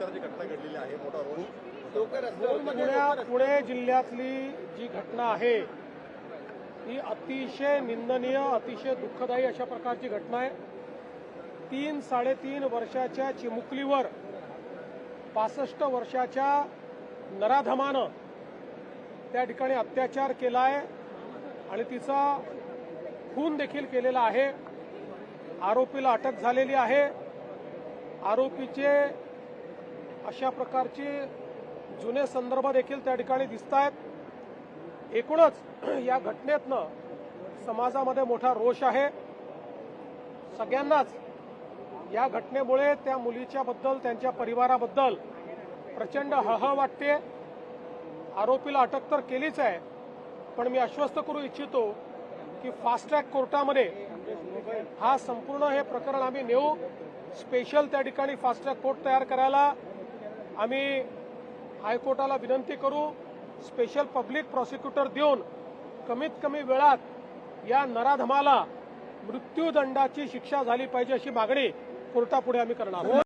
प्रकारची घटना घडलेली आहे, मोठा पुणे जिल्ह्यातली जी घटना आहे ही अतिशय निंदनीय, अतिशय दुःखदायी अशा प्रकारची घटना आहे। 3-3.5 वर्षाच्या चिमुकलीवर 65 वर्षाच्या नराधमानं त्या ठिकाणी अत्याचार केला आहे आणि तिचा खून देखील केलेला आहे। आरोपीला अटक झालेली आहे। आरोपीचे अशा प्रकारचे जुने संदर्भ देखील त्या ठिकाणी दिसत आहेत। एकूणच या घटनेतनं समाजामध्ये मोठा रोष आहे। सगळ्यांनाच या घटनेमुळे त्या मुलीच्या बद्दल, त्यांच्या परिवाराबद्दल प्रचंड हळहळ वाटते। आरोपीला अटक तर केलीच आहे, पण मी आश्वस्त करू इच्छितो की फास्ट ट्रॅक कोर्टामध्ये हा संपूर्ण हे प्रकरण आम्ही नेऊ। स्पेशल त्या ठिकाणी फास्ट ट्रॅक कोर्ट तयार करायला आम्ही हायकोर्टाला विनंती करू। स्पेशल पब्लिक प्रॉसिक्युटर देऊन कमीत कमी वेळात या नराधमाला मृत्यूदंडाची शिक्षा झाली पाहिजे अशी मागणी कोर्टापुढे आम्ही करणार आहोत।